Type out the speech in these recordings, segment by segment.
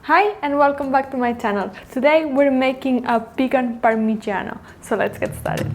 Hi and welcome back to my channel. Today we're making a vegan parmigiana, so let's get started.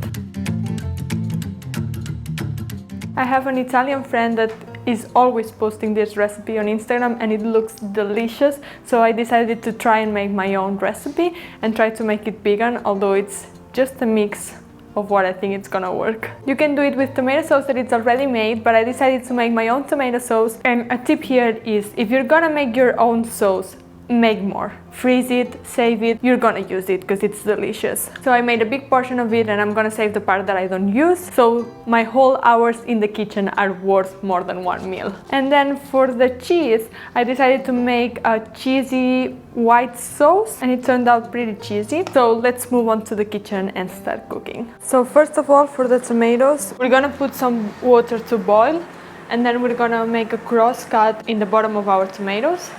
I have an Italian friend that is always posting this recipe on Instagram and it looks delicious, so I decided to try and make my own recipe and try to make it vegan, although it's just a mix of what I think it's gonna work. You can do it with tomato sauce that it's already made, but I decided to make my own tomato sauce. And a tip here is, if you're gonna make your own sauce, make more. Freeze it, save it, you're gonna use it because it's delicious. So I made a big portion of it and I'm gonna save the part that I don't use, so my whole hours in the kitchen are worth more than one meal. And then for the cheese, I decided to make a cheesy white sauce and it turned out pretty cheesy. So let's move on to the kitchen and start cooking. So first of all, for the tomatoes, we're gonna put some water to boil and then we're gonna make a cross cut in the bottom of our tomatoes,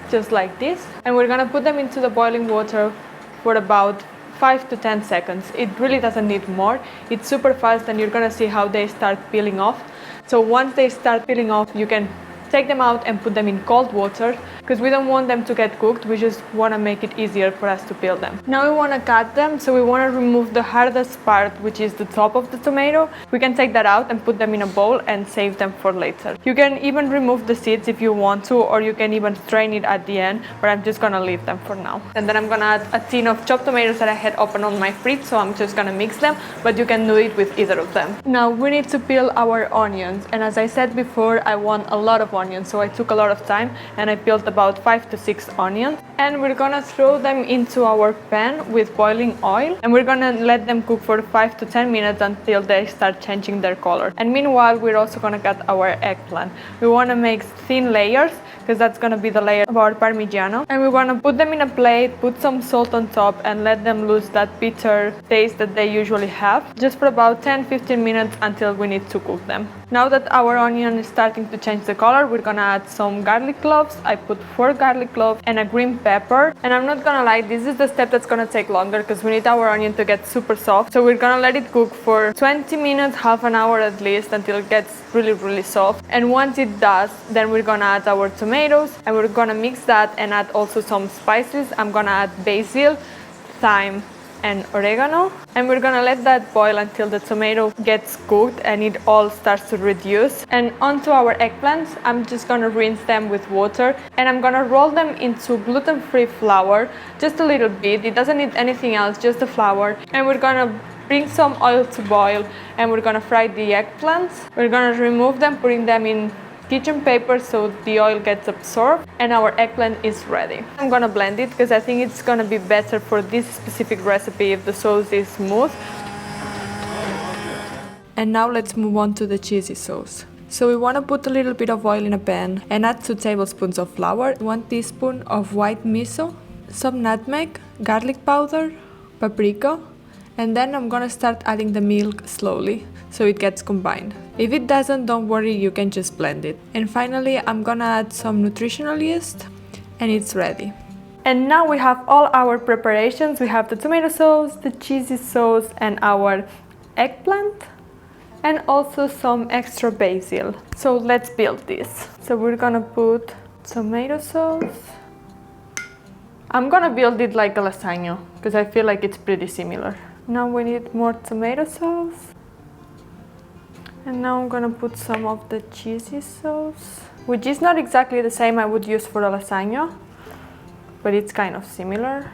just like this, and we're gonna put them into the boiling water for about 5 to 10 seconds. It really doesn't need more. It's super fast and you're gonna see how they start peeling off. So once they start peeling off, you can take them out and put them in cold water because we don't want them to get cooked, we just want to make it easier for us to peel them. Now we want to cut them, so we want to remove the hardest part, which is the top of the tomato. We can take that out and put them in a bowl and save them for later. You can even remove the seeds if you want to, or you can even strain it at the end, but I'm just gonna leave them for now. And then I'm gonna add a tin of chopped tomatoes that I had open on my fridge, so I'm just gonna mix them, but you can do it with either of them. Now we need to peel our onions, and as I said before, I want a lot of onions, so I took a lot of time and I peeled about 5 to 6 onions, and we're gonna throw them into our pan with boiling oil, and we're gonna let them cook for 5 to 10 minutes until they start changing their color. And meanwhile, we're also gonna cut our eggplant. We want to make thin layers because that's gonna be the layer of our parmigiano, and we want to put them in a plate, put some salt on top and let them lose that bitter taste that they usually have, just for about 10-15 minutes until we need to cook them. Now that our onion is starting to change the color, we're gonna add some garlic cloves. I put 4 garlic cloves and a green pepper, and I'm not gonna lie, this is the step that's gonna take longer because we need our onion to get super soft, so we're gonna let it cook for 20 minutes, half an hour at least, until it gets really soft. And once it does, then we're gonna add our tomatoes and we're gonna mix that and add also some spices. I'm gonna add basil, thyme and oregano, and we're gonna let that boil until the tomato gets cooked and it all starts to reduce. And onto our eggplants, I'm just gonna rinse them with water and I'm gonna roll them into gluten-free flour, just a little bit. It doesn't need anything else, just the flour. And we're gonna bring some oil to boil and we're gonna fry the eggplants. We're gonna remove them, putting them in kitchen paper so the oil gets absorbed, and our eggplant is ready. I'm gonna blend it because I think it's gonna be better for this specific recipe if the sauce is smooth. And now let's move on to the cheesy sauce. So we want to put a little bit of oil in a pan and add 2 tablespoons of flour, 1 teaspoon of white miso, some nutmeg, garlic powder, paprika, and then I'm gonna start adding the milk slowly so it gets combined. If it doesn't, don't worry, you can just blend it. And finally, I'm gonna add some nutritional yeast and it's ready. And now we have all our preparations. We have the tomato sauce, the cheesy sauce and our eggplant, and also some extra basil. So let's build this. So we're gonna put tomato sauce. I'm gonna build it like a lasagna because I feel like it's pretty similar. Now we need more tomato sauce. And now I'm gonna put some of the cheesy sauce, which is not exactly the same I would use for a lasagna, but it's kind of similar.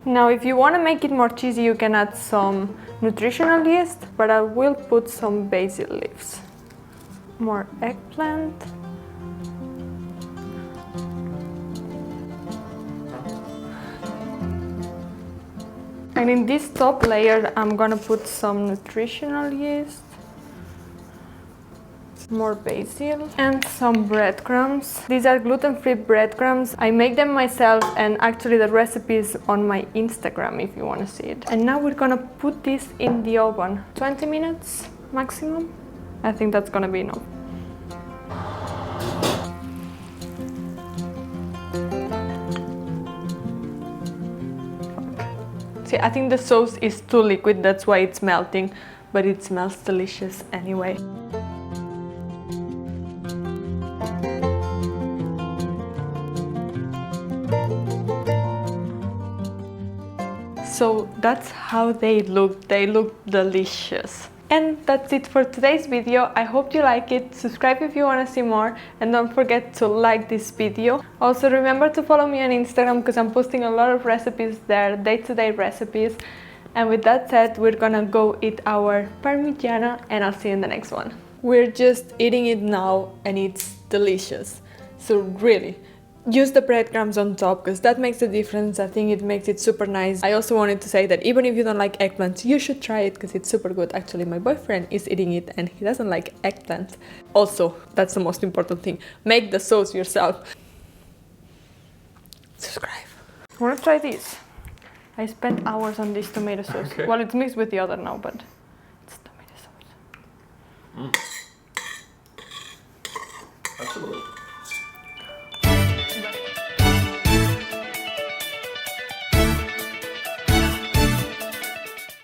Now if you want to make it more cheesy, you can add some nutritional yeast, but I will put some basil leaves. More eggplant. And in this top layer, I'm gonna put some nutritional yeast, more basil, and some breadcrumbs. These are gluten-free breadcrumbs. I make them myself, and actually the recipe is on my Instagram if you want to see it. And now we're gonna put this in the oven. 20 minutes maximum. I think that's gonna be enough. See, I think the sauce is too liquid, that's why it's melting, but it smells delicious anyway. So that's how they look. They look delicious. And that's it for today's video. I hope you like it. Subscribe if you want to see more, and don't forget to like this video. Also remember to follow me on Instagram because I'm posting a lot of recipes there, day-to-day recipes. And with that said, we're gonna go eat our Parmigiana, and I'll see you in the next one. We're just eating it now and it's delicious. So really, use the breadcrumbs on top because that makes a difference. I think it makes it super nice. I also wanted to say that even if you don't like eggplants, you should try it because it's super good. Actually, my boyfriend is eating it and he doesn't like eggplants. Also, that's the most important thing. Make the sauce yourself. Subscribe. I want to try this. I spent hours on this tomato sauce. Okay. Well, it's mixed with the other now, but it's tomato sauce.